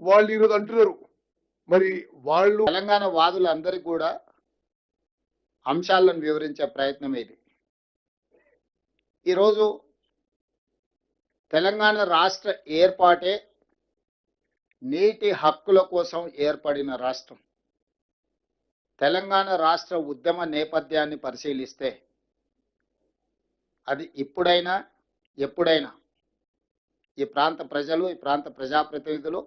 వాళ్ళు ఈరోజు అంటున్నారు. మరి వాళ్ళు తెలంగాణ వాదులందరికీ కూడా అంశాలను వివరించే ప్రయత్నం ఇది. ఈరోజు తెలంగాణ రాష్ట్ర ఏర్పాటే నీటి హక్కుల కోసం ఏర్పడిన రాష్ట్రం. తెలంగాణ రాష్ట్ర ఉద్యమ నేపథ్యాన్ని పరిశీలిస్తే అది ఇప్పుడైనా ఎప్పుడైనా ఈ ప్రాంత ప్రజలు, ఈ ప్రాంత ప్రజాప్రతినిధులు,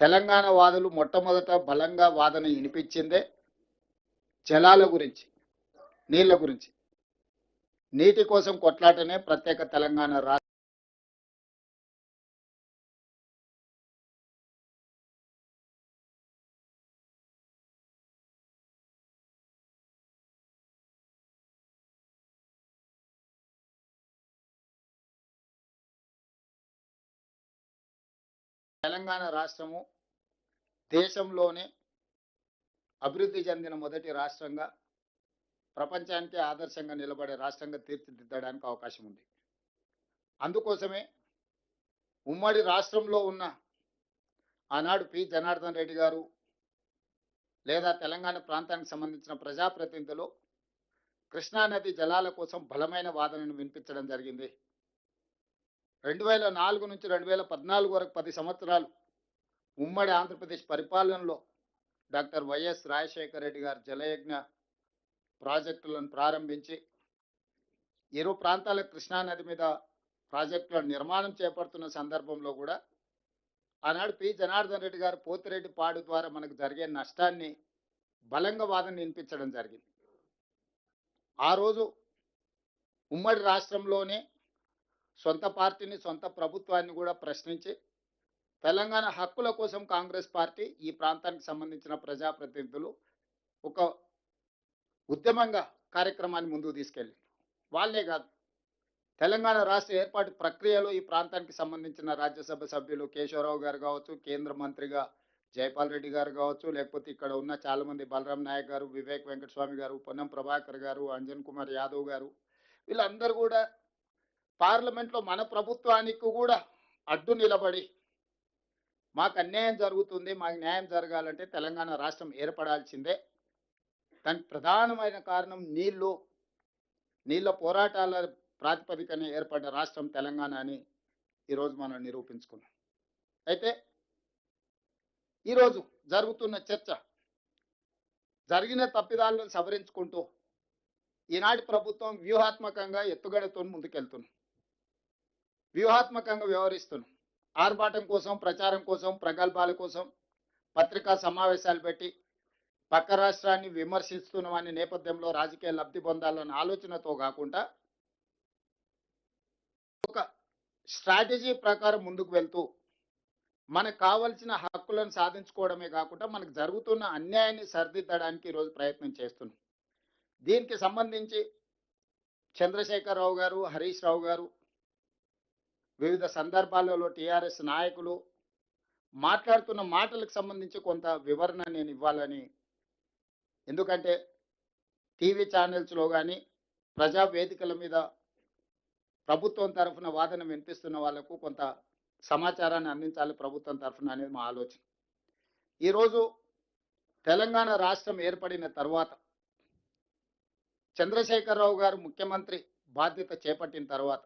తెలంగాణ వాదులు మొట్టమొదట బలంగా వాదన వినిపించిందే జలాల గురించి, నీళ్ల గురించి. నీటి కోసం కొట్లాటనే ప్రత్యేక తెలంగాణ రాష్ట్ర తెలంగాణ రాష్ట్రము దేశంలోనే అభివృద్ధి చెందిన మొదటి రాష్ట్రంగా, ప్రపంచానికి ఆదర్శంగా నిలబడే రాష్ట్రంగా తీర్చిదిద్దడానికి అవకాశం ఉంది. అందుకోసమే ఉమ్మడి రాష్ట్రంలో ఉన్న ఆనాడు పి జనార్దన్ రెడ్డి గారు లేదా తెలంగాణ ప్రాంతానికి సంబంధించిన ప్రజాప్రతినిధులు కృష్ణానది జలాల కోసం బలమైన వాదనను వినిపించడం జరిగింది. 2004 నుంచి 2014 వరకు 10 సంవత్సరాలు ఉమ్మడి ఆంధ్రప్రదేశ్ పరిపాలనలో డాక్టర్ వైఎస్ రాజశేఖర రెడ్డి గారు జలయజ్ఞ ప్రాజెక్టులను ప్రారంభించి ఇరు ప్రాంతాల కృష్ణానది మీద ప్రాజెక్టుల నిర్మాణం చేపడుతున్న సందర్భంలో కూడా ఆనాడు పి జనార్దన్ రెడ్డి గారు పోతిరెడ్డి పాడు ద్వారా మనకు జరిగే నష్టాన్ని బలంగా వాదన వినిపించడం జరిగింది. ఆ రోజు ఉమ్మడి రాష్ట్రంలోనే సొంత పార్టీని, సొంత ప్రభుత్వాన్ని కూడా ప్రశ్నించి తెలంగాణ హక్కుల కోసం కాంగ్రెస్ పార్టీ, ఈ ప్రాంతానికి సంబంధించిన ప్రజాప్రతినిధులు ఒక ఉద్యమంగా కార్యక్రమాన్ని ముందుకు తీసుకెళ్ళి, వాళ్ళే కాదు తెలంగాణ రాష్ట్ర ఏర్పాటు ప్రక్రియలో ఈ ప్రాంతానికి సంబంధించిన రాజ్యసభ సభ్యులు కేశవరావు గారు కావచ్చు, కేంద్ర మంత్రిగా జైపాల్ రెడ్డి గారు కావచ్చు, లేకపోతే ఇక్కడ ఉన్న చాలామంది బలరాం నాయక్ గారు, వివేక్ వెంకటస్వామి గారు, పొన్నం ప్రభాకర్ గారు, అంజన్ కుమార్ యాదవ్ గారు, వీళ్ళందరూ కూడా పార్లమెంట్లో మన ప్రభుత్వానికి కూడా అడ్డు నిలబడి మాకు అన్యాయం జరుగుతుంది, మాకు న్యాయం జరగాలంటే తెలంగాణ రాష్ట్రం ఏర్పడాల్సిందే, దానికి ప్రధానమైన కారణం నీళ్ళ పోరాటాల ప్రాతిపదికన ఏర్పడిన రాష్ట్రం తెలంగాణ అని ఈరోజు మనం నిరూపించుకున్నాం. అయితే ఈరోజు జరుగుతున్న చర్చ జరిగిన తప్పిదాలను సవరించుకుంటూ ఈనాటి ప్రభుత్వం వ్యూహాత్మకంగా ఎత్తుగడతో ముందుకెళ్తున్నాం, వ్యూహాత్మకంగా వ్యవహరిస్తున్నాం. ఆర్భాటం కోసం, ప్రచారం కోసం, ప్రగల్భాల కోసం పత్రికా సమావేశాలు పెట్టి పక్క రాష్ట్రాన్ని విమర్శిస్తున్నామనే నేపథ్యంలో రాజకీయ లబ్ధి పొందాలన్న ఆలోచనతో కాకుండా ఒక స్ట్రాటజీ ప్రకారం ముందుకు వెళ్తూ మనకు కావలసిన హక్కులను సాధించుకోవడమే కాకుండా మనకు జరుగుతున్న అన్యాయాన్ని సరిదిద్దడానికి ఈరోజు ప్రయత్నం చేస్తున్నాం. దీనికి సంబంధించి చంద్రశేఖరరావు గారు, హరీష్ రావు గారు, వివిధ సందర్భాలలో టీఆర్ఎస్ నాయకులు మాట్లాడుతున్న మాటలకు సంబంధించి కొంత వివరణ నేను ఇవ్వాలని, ఎందుకంటే టీవీ ఛానల్స్లో కానీ ప్రజా వేదికల మీద ప్రభుత్వం తరఫున వాదన వినిపిస్తున్న వాళ్లకు కొంత సమాచారాన్ని అందించాలి ప్రభుత్వం తరఫున అనేది మా ఆలోచన. ఈరోజు తెలంగాణ రాష్ట్రం ఏర్పడిన తర్వాత చంద్రశేఖరరావు గారు ముఖ్యమంత్రి బాధ్యత చేపట్టిన తర్వాత,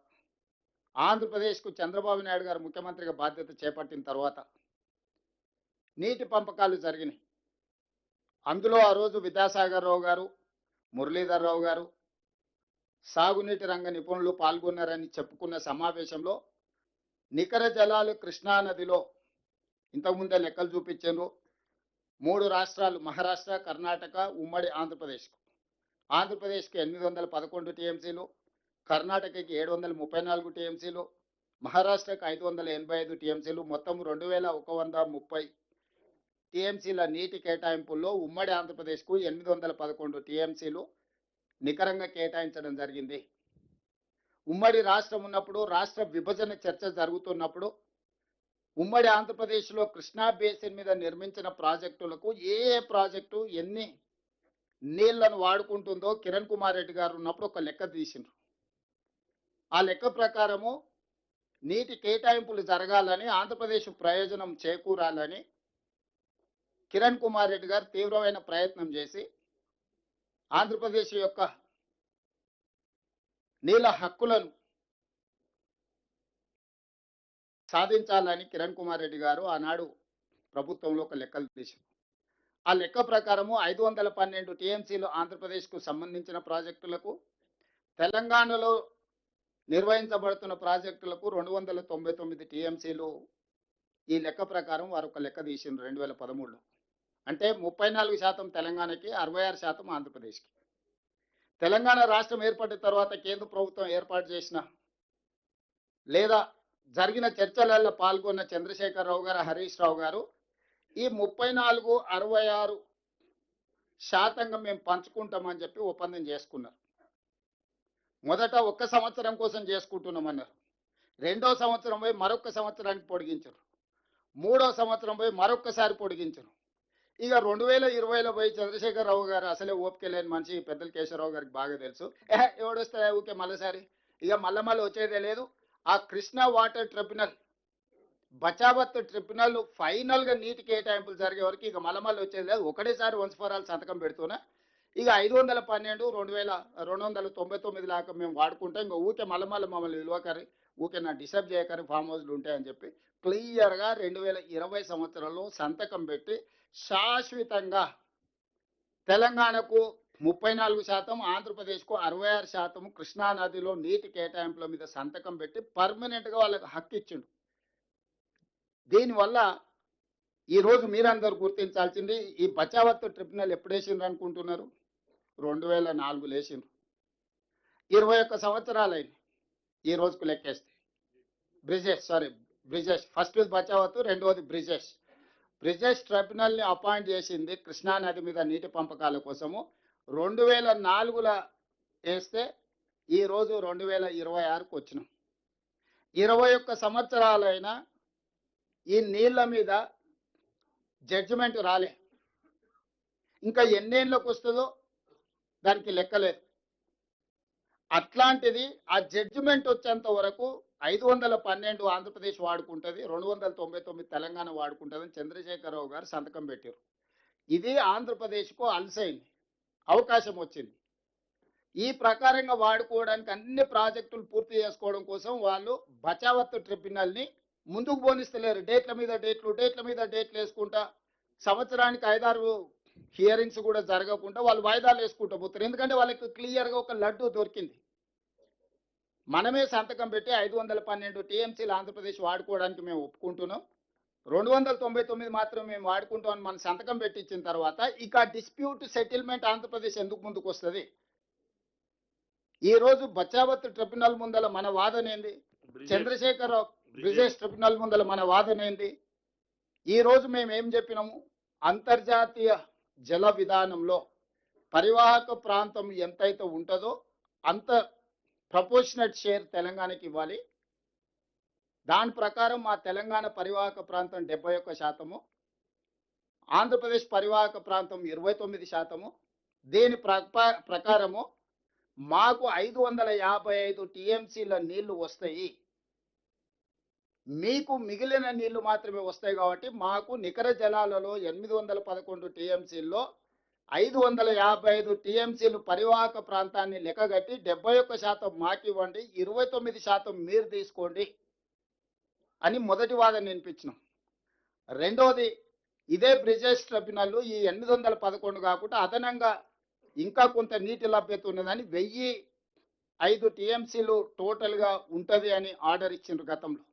ఆంధ్రప్రదేశ్కు చంద్రబాబు నాయుడు గారు ముఖ్యమంత్రిగా బాధ్యత చేపట్టిన తర్వాత నీటి పంపకాలు జరిగినాయి. అందులో ఆ రోజు విద్యాసాగర్ రావు గారు, మురళీధర్ రావు గారు, సాగునీటి రంగ నిపుణులు పాల్గొన్నారని చెప్పుకున్న సమావేశంలో నికర జలాలు కృష్ణానదిలో ఇంతకుముందే లెక్కలు చూపించారు. 3 రాష్ట్రాలు మహారాష్ట్ర, కర్ణాటక, ఉమ్మడి ఆంధ్రప్రదేశ్కి 811 టీఎంసీలు, కర్ణాటకకి 734 టీఎంసీలు, మహారాష్ట్రకి 585 టీఎంసీలు, మొత్తం 2130 టీఎంసీల నీటి కేటాయింపుల్లో ఉమ్మడి ఆంధ్రప్రదేశ్కు 811 టీఎంసీలు నికరంగా కేటాయించడం జరిగింది. ఉమ్మడి రాష్ట్రం ఉన్నప్పుడు, రాష్ట్ర విభజన చర్చ జరుగుతున్నప్పుడు ఉమ్మడి ఆంధ్రప్రదేశ్లో కృష్ణా బేసిన్ మీద నిర్మించిన ప్రాజెక్టులకు ఏ ప్రాజెక్టు ఎన్ని నీళ్లను వాడుకుంటుందో కిరణ్ కుమార్ రెడ్డి గారు ఉన్నప్పుడు ఒక లెక్క తీసిండ్రు. ఆ లెక్క ప్రకారము నీటి కేటాయింపులు జరగాలని, ఆంధ్రప్రదేశ్ ప్రయోజనం చేకూరాలని కిరణ్ కుమార్ రెడ్డి గారు తీవ్రమైన ప్రయత్నం చేసి ఆంధ్రప్రదేశ్ యొక్క నీళ్ళ హక్కులను సాధించాలని కిరణ్ కుమార్ రెడ్డి గారు ఆనాడు ప్రభుత్వంలో ఒక లెక్కలు తీశారు. ఆ లెక్క ప్రకారము 512 టీఎంసీలు ఆంధ్రప్రదేశ్కు సంబంధించిన ప్రాజెక్టులకు, తెలంగాణలో నిర్వహించబడుతున్న ప్రాజెక్టులకు 299 టీఎంసీలు. ఈ లెక్క ప్రకారం వారు ఒక లెక్క తీసిండ్రు 2013లో. అంటే 34% తెలంగాణకి, 66% ఆంధ్రప్రదేశ్కి. తెలంగాణ రాష్ట్రం ఏర్పడిన తర్వాత కేంద్ర ప్రభుత్వం ఏర్పాటు చేసిన లేదా జరిగిన చర్చలలో పాల్గొన్న చంద్రశేఖరరావు గారు, హరీష్ రావు గారు ఈ 34, 66% మేము పంచుకుంటామని చెప్పి ఒప్పందం చేసుకున్నారు. మొదట 1 సంవత్సరం కోసం చేసుకుంటున్నామన్నారు. 2వ సంవత్సరం పోయి మరొక సంవత్సరానికి పొడిగించారు. 3వ సంవత్సరం పోయి మరొకసారి పొడిగించారు. ఇక 2020లో పోయి చంద్రశేఖరరావు గారు అసలే ఓపిక లేని మనిషి, పెద్దల కేశవరావు గారికి బాగా తెలుసు. ఎవడొస్తే ఊకే మళ్ళీసారి ఇక మళ్ళీ వచ్చేదే లేదు. ఆ Krishna water tribunal, Bachawat tribunal ఫైనల్గా నీటి కేటాయింపులు జరిగే వరకు ఇక మళ్ళీ వచ్చేది లేదు. ఒకటేసారి వన్స్ ఫర్ ఆల్ సంతకం పెడుతున్నా ఇక 512, 2299 లాగా మేము వాడుకుంటాం. ఇంకా ఊకే మమ్మల్ని విలువకరి, ఊకే నా డిస్టర్బ్ చేయకరి, ఫామ్ హౌస్లు ఉంటాయని చెప్పి క్లియర్గా 2020 సంవత్సరంలో సంతకం పెట్టి శాశ్వతంగా తెలంగాణకు 34%, ఆంధ్రప్రదేశ్కు 66% కృష్ణానదిలో నీటి కేటాయింపుల మీద సంతకం పెట్టి పర్మనెంట్గా వాళ్ళకి హక్కు ఇచ్చిండు. దీనివల్ల ఈరోజు మీరందరూ గుర్తించాల్సింది, ఈ బచావత్ ట్రిబ్యునల్ ఎప్పుడు వేసిండ్రు అనుకుంటున్నారు? 2004 వేసిండ్రు. 21 సంవత్సరాలైంది ఈ రోజుకు లెక్కేస్తే. బ్రిజేష్ ఫస్ట్ బచావత్, రెండవది బ్రిజేష్ ట్రిబ్యునల్ని అపాయింట్ చేసింది కృష్ణానది మీద నీటి పంపకాల కోసము 2004లో వేస్తే ఈరోజు 2026కు వచ్చినాం. 21 సంవత్సరాలైనా ఈ నీళ్ళ మీద జడ్జిమెంట్ రాలే. ఇంకా ఎన్నేళ్ళకు వస్తుందో దానికి లెక్కలేదు. అట్లాంటిది ఆ జడ్జిమెంట్ వచ్చేంత వరకు 512 ఆంధ్రప్రదేశ్ వాడుకుంటుంది, 299 తెలంగాణ వాడుకుంటుందని చంద్రశేఖరరావు గారు సంతకం పెట్టారు. ఇది ఆంధ్రప్రదేశ్కు అలసైంది, అవకాశం వచ్చింది. ఈ ప్రకారంగా వాడుకోవడానికి అన్ని ప్రాజెక్టులు పూర్తి చేసుకోవడం కోసం వాళ్ళు బచావత్ ట్రిబ్యునల్ని ముందుకు పోనిస్తలేరు. డేట్ల మీద డేట్లు వేసుకుంటా సంవత్సరానికి 5-6 హియరింగ్స్ కూడా జరగకుండా వాళ్ళు వాయిదాలు వేసుకుంటూ పోతారు. ఎందుకంటే వాళ్ళకి క్లియర్గా ఒక లడ్డు దొరికింది. మనమే సంతకం పెట్టి 512 టీఎంసీలు ఆంధ్రప్రదేశ్ వాడుకోవడానికి మేము ఒప్పుకుంటున్నాం, 299 మాత్రం మేము వాడుకుంటామని మనం సంతకం పెట్టించిన తర్వాత ఇక డిస్ప్యూట్ సెటిల్మెంట్ ఆంధ్రప్రదేశ్ ఎందుకు ముందుకు వస్తుంది? ఈరోజు బచావత్ ట్రిబ్యునల్ ముందల మన వాదన ఏంది? చంద్రశేఖరరావు బ్రిజేష్ ట్రిబ్యునల్ ముందల మన వాదన ఏంది? ఈరోజు మేము ఏం చెప్పినాము? అంతర్జాతీయ జల విధానంలో పరివాహక ప్రాంతం ఎంతైతే ఉంటుందో అంత ప్రపోర్షనట్ షేర్ తెలంగాణకి ఇవ్వాలి. దాని ప్రకారం మా తెలంగాణ పరివాహక ప్రాంతం 71%, ఆంధ్రప్రదేశ్ పరివాహక ప్రాంతం 29%. దీని ప్రకారము మాకు 555 టీఎంసీల నీళ్లు వస్తాయి, మీకు మిగిలిన నీళ్లు మాత్రమే వస్తాయి. కాబట్టి మాకు నికర జలాలలో 811 టీఎంసీల్లో 555 టీఎంసీలు పరివాహక ప్రాంతాన్ని లెక్కగట్టి 71% మాకు ఇవ్వండి, 29% మీరు తీసుకోండి అని మొదటి వాదన వినిపించినాం. రెండవది, ఇదే బ్రిజేష్ ట్రిబ్యునల్ ఈ 811 కాకుండా అదనంగా ఇంకా కొంత నీటి లభ్యత ఉన్నదని 1005 టీఎంసీలు టోటల్గా ఉంటుంది అని ఆర్డర్ ఇచ్చిండ్రు గతంలో.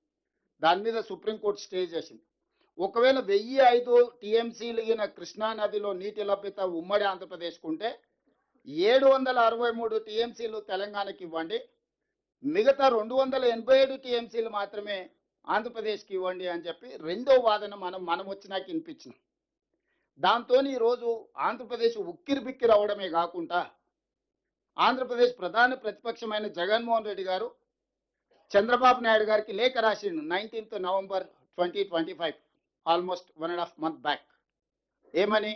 దాని మీద సుప్రీంకోర్టు స్టే చేసింది. ఒకవేళ 1005 టీఎంసీలు కృష్ణానదిలో నీటి లభ్యత ఉమ్మడి ఆంధ్రప్రదేశ్కు ఉంటే 763 టీఎంసీలు తెలంగాణకి ఇవ్వండి, మిగతా 287 టీఎంసీలు మాత్రమే ఆంధ్రప్రదేశ్కి ఇవ్వండి అని చెప్పి రెండో వాదన మనం వచ్చినాక వినిపించినాం. దాంతో ఈరోజు ఆంధ్రప్రదేశ్ ఉక్కిరి బిక్కిరి అవడమే కాకుండా ఆంధ్రప్రదేశ్ ప్రధాన ప్రతిపక్షమైన జగన్మోహన్ రెడ్డి గారు చంద్రబాబు నాయుడు గారికి లేఖ రాసిండు 19th November 2025, almost 1.5 month back. ఏమని?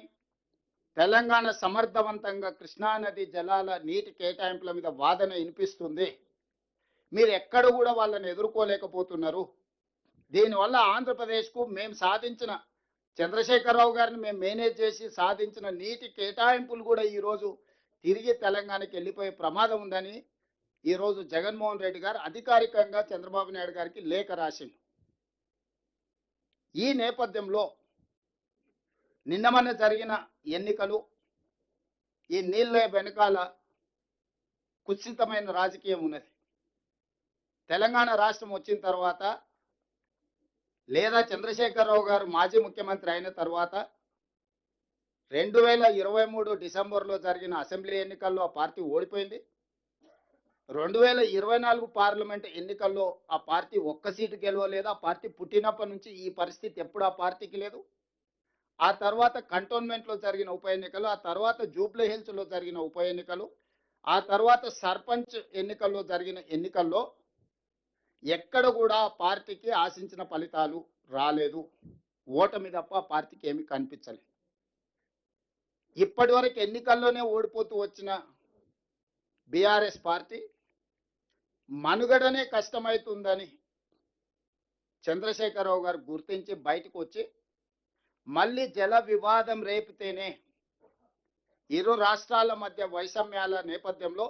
తెలంగాణ సమర్థవంతంగా కృష్ణానది జలాల నీటి కేటాయింపుల మీద వాదన వినిపిస్తుంది, మీరు ఎక్కడ కూడా వాళ్ళని ఎదుర్కోలేకపోతున్నారు. దీనివల్ల ఆంధ్రప్రదేశ్కు మేము సాధించిన చంద్రశేఖరరావు గారిని మేము మేనేజ్ చేసి సాధించిన నీటి కేటాయింపులు కూడా ఈరోజు తిరిగి తెలంగాణకి వెళ్ళిపోయే ప్రమాదం ఉందని ఈరోజు జగన్మోహన్ రెడ్డి గారు అధికారికంగా చంద్రబాబు నాయుడు గారికి లేఖ రాసిండు. ఈ నేపథ్యంలో నిన్న మొన్న జరిగిన ఎన్నికలు, ఈ నీళ్ళ వెనకాల కుత్సితమైన రాజకీయం ఉన్నది. తెలంగాణ రాష్ట్రం వచ్చిన తర్వాత లేదా చంద్రశేఖరరావు గారు మాజీ ముఖ్యమంత్రి అయిన తర్వాత 2023 డిసెంబర్లో జరిగిన అసెంబ్లీ ఎన్నికల్లో ఆ పార్టీ ఓడిపోయింది. 2024 పార్లమెంట్ ఎన్నికల్లో ఆ పార్టీ ఒక్క సీటు గెలవలేదు. ఆ పార్టీ పుట్టినప్పటి నుంచి ఈ పరిస్థితి ఎప్పుడు ఆ పార్టీకి లేదు. ఆ తర్వాత కంటోన్మెంట్లో జరిగిన ఉప ఎన్నికలు, ఆ తర్వాత జూబ్లీ హిల్స్లో జరిగిన ఉప ఎన్నికలు, ఆ తర్వాత సర్పంచ్ ఎన్నికల్లో జరిగిన ఎన్నికల్లో ఎక్కడ కూడా ఆ పార్టీకి ఆశించిన ఫలితాలు రాలేదు. ఓటమి తప్ప ఆ పార్టీకి ఏమీ కనిపించలేదు. ఇప్పటి వరకు ఎన్నికల్లోనే ఓడిపోతూ వచ్చిన బీఆర్ఎస్ పార్టీ మనుగడనే కష్టమవుతుందని చంద్రశేఖరరావు గారు గుర్తించి బయటకు వచ్చి మళ్ళీ జల వివాదం రేపితేనే ఇరు రాష్ట్రాల మధ్య వైషమ్యాల నేపథ్యంలో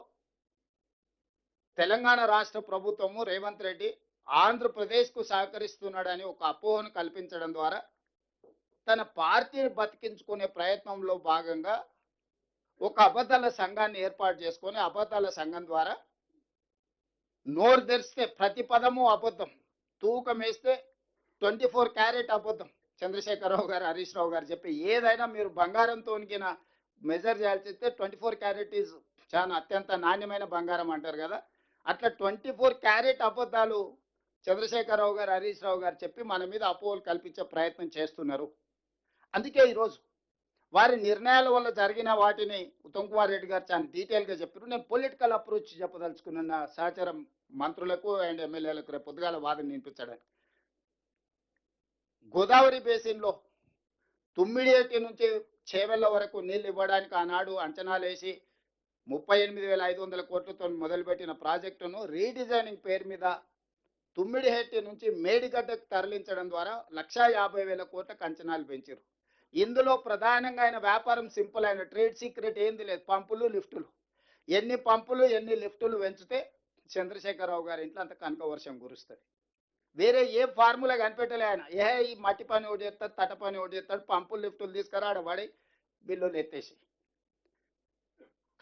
తెలంగాణ రాష్ట్ర ప్రభుత్వము రేవంత్ రెడ్డి ఆంధ్రప్రదేశ్కు సహకరిస్తున్నాడని ఒక అపోహను కల్పించడం ద్వారా తన పార్టీని బతికించుకునే ప్రయత్నంలో భాగంగా ఒక అబద్ధాల సంఘాన్ని ఏర్పాటు చేసుకొని అబద్ధాల సంఘం ద్వారా నోరు తెరిస్తే ప్రతి పదము అబద్ధం, తూకం వేస్తే 24 క్యారెట్ అబద్ధం. చంద్రశేఖరరావు గారు, హరీష్ రావు గారు చెప్పి ఏదైనా మీరు బంగారంతో మెజర్ చేయాల్సి వస్తే 24 క్యారెట్ ఈజ్ చాలా అత్యంత నాణ్యమైన బంగారం అంటారు కదా. అట్లా 24 క్యారెట్ అబద్ధాలు చంద్రశేఖరరావు గారు, హరీష్ రావు గారు చెప్పి మన మీద అపోహలు కల్పించే ప్రయత్నం చేస్తున్నారు. అందుకే ఈరోజు వారి నిర్ణయాల వల్ల జరిగిన వాటిని ఉత్తమ్ కుమార్ రెడ్డి గారు చాలా డీటెయిల్గా చెప్పారు. నేను పొలిటికల్ అప్రోచ్ చెప్పదలుచుకున్న సహచరం మంత్రులకు అండ్ ఎమ్మెల్యేలకు రేపు పొద్దుగాల వాదన వినిపించడానికి. గోదావరి బేసిన్లో తుమ్మిడియేటి నుంచి చేవెళ్ల వరకు నీళ్లు ఇవ్వడానికి ఆనాడు అంచనాలు వేసి 38,500 కోట్లతో మొదలుపెట్టిన ప్రాజెక్టును రీడిజైనింగ్ పేరు మీద తుమ్మిడిహెట్టి నుంచి మేడిగడ్డకు తరలించడం ద్వారా 1,50,000 కోట్లకు అంచనాలు పెంచారు. ఇందులో ప్రధానంగా ఆయన వ్యాపారం సింపుల్, అయిన ట్రేడ్ సీక్రెట్ ఏంది లేదు, పంపులు లిఫ్టులు. ఎన్ని పంపులు ఎన్ని లిఫ్టులు పెంచితే చంద్రశేఖరరావు గారి ఇంట్లో అంత కనక వర్షం కురుస్తుంది. వేరే ఏ ఫార్ములా కనిపెట్టలే ఆయన. ఈ మట్టి పని ఒకటి చేస్తాడు, తట పని ఒకటి చేస్తాడు, పంపులు లిఫ్టులు తీసుకురా ఆడవాడి బిల్లులు ఎత్తేసి.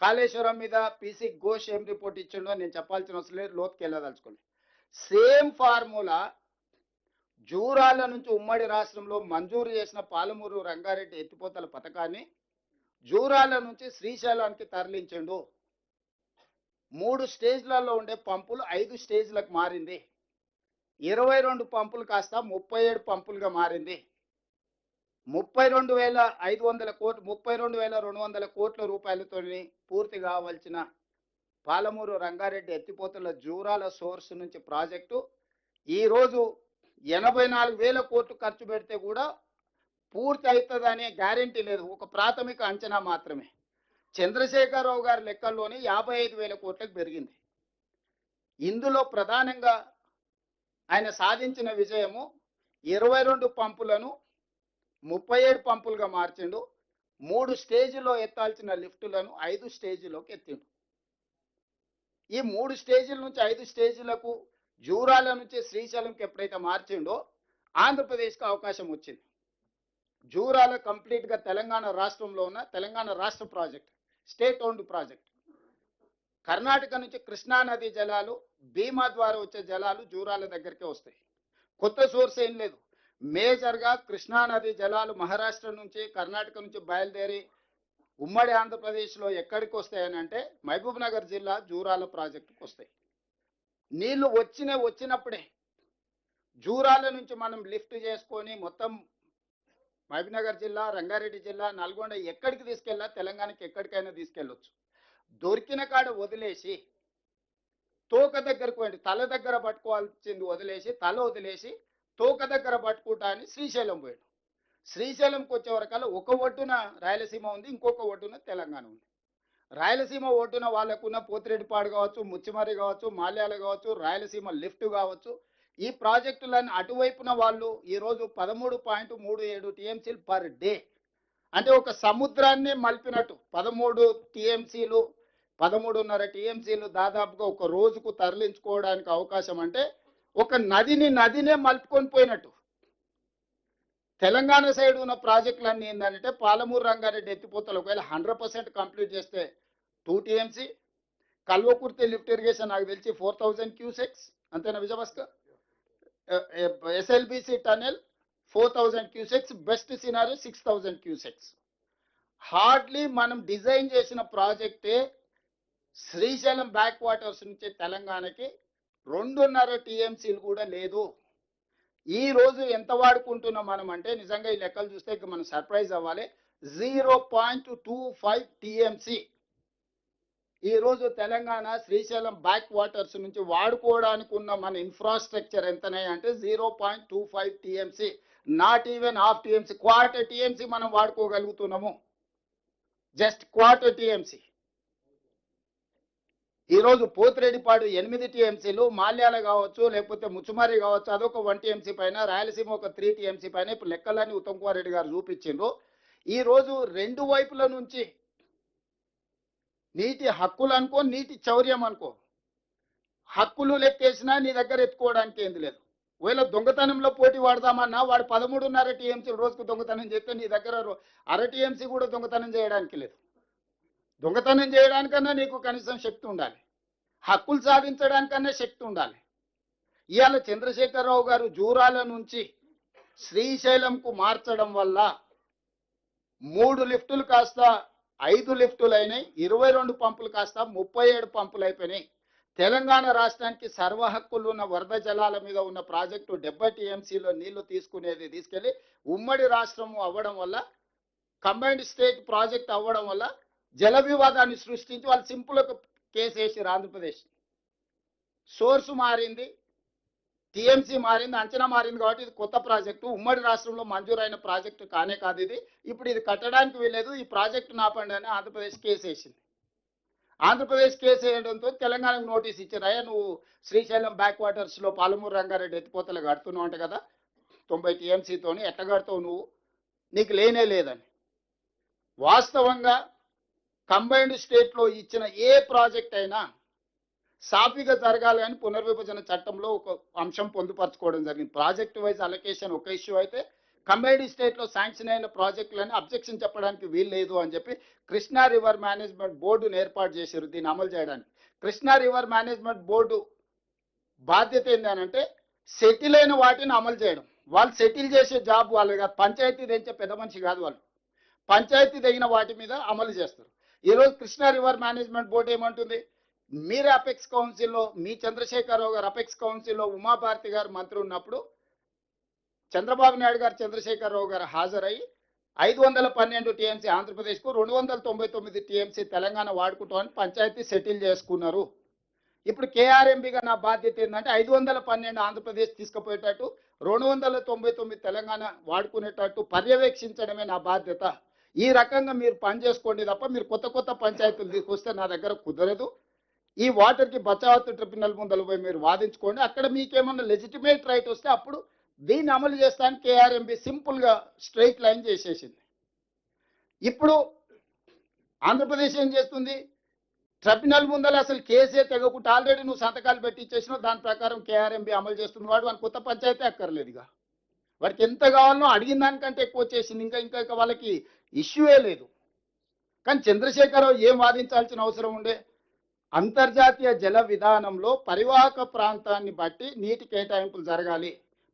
కాళేశ్వరం మీద పీసీ ఘోష్ ఏం రిపోర్ట్ ఇచ్చిండో నేను చెప్పాల్సిన అవసరం లేదు, లోతుకి వెళ్ళదలుచుకోలేదు. సేమ్ ఫార్ములా జూరాల నుంచి ఉమ్మడి రాష్ట్రంలో మంజూరు చేసిన పాలమూరు రంగారెడ్డి ఎత్తిపోతల పథకాన్ని జూరాల నుంచి శ్రీశైలానికి తరలించిండు. 3 స్టేజ్లలో ఉండే పంపులు 5 స్టేజ్లకు మారింది. 22 పంపులు కాస్త 37 పంపులుగా మారింది. 32,500 కోట్లు 32,200 కోట్ల రూపాయలతో పూర్తి కావాల్సిన పాలమూరు రంగారెడ్డి ఎత్తిపోతల జూరాల సోర్స్ నుంచి ప్రాజెక్టు ఈరోజు 84,000 కోట్లు ఖర్చు పెడితే కూడా పూర్తి అవుతుందనే గ్యారెంటీ లేదు. ఒక ప్రాథమిక అంచనా మాత్రమే. చంద్రశేఖరరావు గారి లెక్కల్లోనే 55,000 కోట్లకు పెరిగింది. ఇందులో ప్రధానంగా ఆయన సాధించిన విజయము 22 పంపులను 37 పంపులుగా మార్చిండు. 3 స్టేజ్లో ఎత్తాల్సిన లిఫ్టులను 5 స్టేజ్లోకి ఎత్తిండు. ఈ 3 స్టేజీల నుంచి 5 స్టేజీలకు జూరాల నుంచి శ్రీశైలంకి ఎప్పుడైతే మార్చిండో ఆంధ్రప్రదేశ్కి అవకాశం వచ్చింది. జూరాల కంప్లీట్గా తెలంగాణ రాష్ట్రంలో ఉన్న తెలంగాణ రాష్ట్ర project, state owned project. Karnataka నుంచి కృష్ణా నది జలాలు భీమా ద్వారా వచ్చే జలాలు జూరాల దగ్గరికే వస్తాయి. కొత్త సోర్స్ ఏం లేదు. మేజర్గా కృష్ణా నది జలాలు మహారాష్ట్ర నుంచి కర్ణాటక నుంచి బయలుదేరి ఉమ్మడి ఆంధ్రప్రదేశ్లో ఎక్కడికి వస్తాయని అంటే మహబూబ్ నగర్ జిల్లా జూరాల ప్రాజెక్టుకు వస్తాయి. నీళ్లు వచ్చినప్పుడే జూరాల నుంచి మనం లిఫ్ట్ చేసుకొని మొత్తం మహబూబ్ నగర్ జిల్లా, రంగారెడ్డి జిల్లా, నల్గొండ ఎక్కడికి తీసుకెళ్ళా తెలంగాణకి ఎక్కడికైనా తీసుకెళ్ళొచ్చు. దొరికిన కాడ వదిలేసి తోక దగ్గరకు పోయింది. తల దగ్గర పట్టుకోవాల్సింది వదిలేసి, తల వదిలేసి తోక దగ్గర పట్టుకుంటా అని శ్రీశైలం పోయాడు. శ్రీశైలంకి వచ్చే వరకల్లా ఒక ఒడ్డున రాయలసీమ ఉంది, ఇంకొక ఒడ్డున తెలంగాణ ఉంది. రాయలసీమ ఒడ్డున వాళ్ళకున్న పోతిరెడ్డిపాడు కావచ్చు, ముచ్చిమర్రి కావచ్చు, మాల్యాల కావచ్చు, రాయలసీమ లిఫ్ట్ కావచ్చు, ఈ ప్రాజెక్టులను అటువైపున వాళ్ళు ఈరోజు 13.37 టీఎంసీలు పర్ డే, అంటే ఒక సముద్రాన్ని మలిపినట్టు 13 టీఎంసీలు 13.5 టీఎంసీలు దాదాపుగా ఒక రోజుకు తరలించుకోవడానికి అవకాశం. అంటే ఒక నదినే మలుపుకొని పోయినట్టు. తెలంగాణ సైడ్ ఉన్న ప్రాజెక్టులన్నీ ఏంటంటే పాలమూరు రంగారెడ్డి ఎత్తిపోతలు ఒకవేళ 100% కంప్లీట్ చేస్తే 2 టీఎంసీ, కల్వకుర్తి లిఫ్ట్ ఇరిగేషన్ నాకు తెలిసి 4000 క్యూసెక్స్, అంతేనా Vijayabhaskar? SLBC tunnel 4000 cusecs, best scenario 6000 cusecs. Hardly మనం డిజైన్ చేసిన ప్రాజెక్టే శ్రీశైలం బ్యాక్ వాటర్స్ నుంచి తెలంగాణకి 2.5 టీఎంసీలు కూడా లేదు. ఈ రోజు ఎంత వాడుకుంటున్నాం మనం అంటే నిజంగా ఈ లెక్కలు చూస్తే ఇక మనం సర్ప్రైజ్ అవ్వాలి. 0.25 టీఎంసీ ఈ రోజు తెలంగాణ శ్రీశైలం బ్యాక్ వాటర్స్ నుంచి వాడుకోవడానికి ఉన్న మన ఇన్ఫ్రాస్ట్రక్చర్ ఎంతనే అంటే 0.25 TMC, not even half TMC, quarter TMC మనం వాడుకోగలుగుతున్నాము. Just quarter TMC. ఈరోజు పోతిరెడ్డిపాడు 8 టీఎంసీలు, మాల్యాల కావచ్చు లేకపోతే ముచ్చుమర్రి కావచ్చు అదొక 1 టీఎంసీ పైన, రాయలసీమ ఒక 3 టీఎంసీ పైన. ఇప్పుడు లెక్కలన్నీ ఉత్తమ్ కుమార్ రెడ్డి గారు చూపించిండ్రు. ఈరోజు రెండు వైపుల నుంచి నీటి హక్కులు అనుకో, నీటి చౌర్యం అనుకో, హక్కులు లెక్కేసినా నీ దగ్గర ఎత్తుకోవడానికి ఏంది లేదు. ఒకవేళ దొంగతనంలో పోటీ వాడదామన్నా వాడు 13.5 టీఎంసీలు రోజుకు దొంగతనం చేస్తే నీ దగ్గర 1/2 టీఎంసీ కూడా దొంగతనం చేయడానికి లేదు. దొంగతనం చేయడానికన్నా నీకు కనీసం శక్తి ఉండాలి, హక్కులు సాధించడానికన్నా శక్తి ఉండాలి. ఇవాళ చంద్రశేఖరరావు గారు జూరాల నుంచి శ్రీశైలంకు మార్చడం వల్ల 3 లిఫ్టులు కాస్త 5 లిఫ్టులు అయినాయి, 22 పంపులు కాస్త 37 పంపులు అయిపోయినాయి. తెలంగాణ రాష్ట్రానికి సర్వ హక్కులు ఉన్న వరద జలాల మీద ఉన్న ప్రాజెక్టు 70 టీఎంసీలో నీళ్లు తీసుకెళ్లి ఉమ్మడి రాష్ట్రం అవ్వడం వల్ల, కంబైన్డ్ స్టేట్ ప్రాజెక్ట్ అవ్వడం వల్ల జల వివాదాన్ని సృష్టించి వాళ్ళు సింపుల్ కేసు వేసారు. ఆంధ్రప్రదేశ్ సోర్సు మారింది, టీఎంసీ మారింది, అంచనా మారింది కాబట్టి ఇది కొత్త ప్రాజెక్టు, ఉమ్మడి రాష్ట్రంలో మంజూరైన ప్రాజెక్టు కానే కాదు ఇది, ఇప్పుడు ఇది కట్టడానికి వీలేదు, ఈ ప్రాజెక్టు నాపండి అని ఆంధ్రప్రదేశ్ కేసు వేసింది. ఆంధ్రప్రదేశ్ కేసు వేయడంతో తెలంగాణకు నోటీస్ ఇచ్చారు. అయ్యా నువ్వు శ్రీశైలం బ్యాక్ వాటర్స్లో పాలమూరు రంగారెడ్డి ఎత్తిపోతలు కడుతున్నావు అంట కదా 90 టీఎంసీతోని, ఎట్లా కడతావు నువ్వు, నీకు లేనే లేదని. వాస్తవంగా కంబైన్డ్ స్టేట్లో ఇచ్చిన ఏ ప్రాజెక్ట్ అయినా సాఫీగా జరగాలి అని పునర్విభజన చట్టంలో ఒక అంశం పొందుపరచుకోవడం జరిగింది. ప్రాజెక్ట్ వైజ్ అలొకేషన్ ఒక ఇష్యూ అయితే కంబైన్డ్ స్టేట్లో శాంక్షన్ అయిన ప్రాజెక్టులని అబ్జెక్షన్ చెప్పడానికి వీలు లేదు అని చెప్పి కృష్ణా రివర్ మేనేజ్మెంట్ బోర్డును ఏర్పాటు చేశారు దీన్ని అమలు చేయడానికి. కృష్ణా రివర్ మేనేజ్మెంట్ బోర్డు బాధ్యత ఏంటంటే సెటిల్ అయిన వాటిని అమలు చేయడం. వాళ్ళు సెటిల్ చేసే జాబ్ వాళ్ళు కాదు, పంచాయతీ తెచ్చే పెద్ద మనిషి కాదు వాళ్ళు, పంచాయతీ తగిన వాటి మీద అమలు చేస్తారు. ఈరోజు కృష్ణా రివర్ మేనేజ్మెంట్ బోర్డు ఏమంటుంది, మీరు అపెక్స్ కౌన్సిల్లో మీ చంద్రశేఖరరావు గారు అపెక్స్ కౌన్సిల్లో ఉమాభారతి గారు మంత్రి ఉన్నప్పుడు చంద్రబాబు నాయుడు గారు చంద్రశేఖరరావు గారు హాజరై 512 టీఎంసీ ఆంధ్రప్రదేశ్కు 299 టీఎంసీ తెలంగాణ వాడుకుంటామని పంచాయతీ సెటిల్ చేసుకున్నారు. ఇప్పుడు కేఆర్ఎంబీగా నా బాధ్యత ఏంటంటే 512 ఆంధ్రప్రదేశ్ తీసుకుపోయేటట్టు 299 తెలంగాణ వాడుకునేటట్టు పర్యవేక్షించడమే నా బాధ్యత. ఈ రకంగా మీరు పని చేసుకోండి తప్ప మీరు కొత్త పంచాయతీలు తీసుకొస్తే నా దగ్గర కుదరదు. ఈ వాటర్కి బచావత్ ట్రిబ్యునల్ ముందర పోయి మీరు వాదించుకోండి, అక్కడ మీకేమన్నా లెజిటిమేట్ రైట్ వస్తే అప్పుడు దీన్ని అమలు చేస్తానికి కేఆర్ఎంబీ సింపుల్గా స్ట్రైట్ లైన్ చేసేసింది. ఇప్పుడు ఆంధ్రప్రదేశ్ ఏం చేస్తుంది, ట్రిబ్యునల్ ముందర అసలు కేసే తెగకుండా ఆల్రెడీ నువ్వు సంతకాలు పెట్టి ఇచ్చేసినావు, దాని ప్రకారం కేఆర్ఎంబీ అమలు చేస్తుంది. వాడు వాని కొత్త పంచాయతీ అక్కర్లేదుగా, వాడికి ఎంత కావాలనో అడిగిన దానికంటే ఎక్కువ వచ్చేసింది, ఇంకా వాళ్ళకి ఇష్యూయే లేదు. కానీ చంద్రశేఖరరావు ఏం వాదించాల్సిన అవసరం ఉండే, అంతర్జాతీయ జల విధానంలో పరివాహక ప్రాంతాన్ని బట్టి నీటి కేటాయింపులు జరగాలి.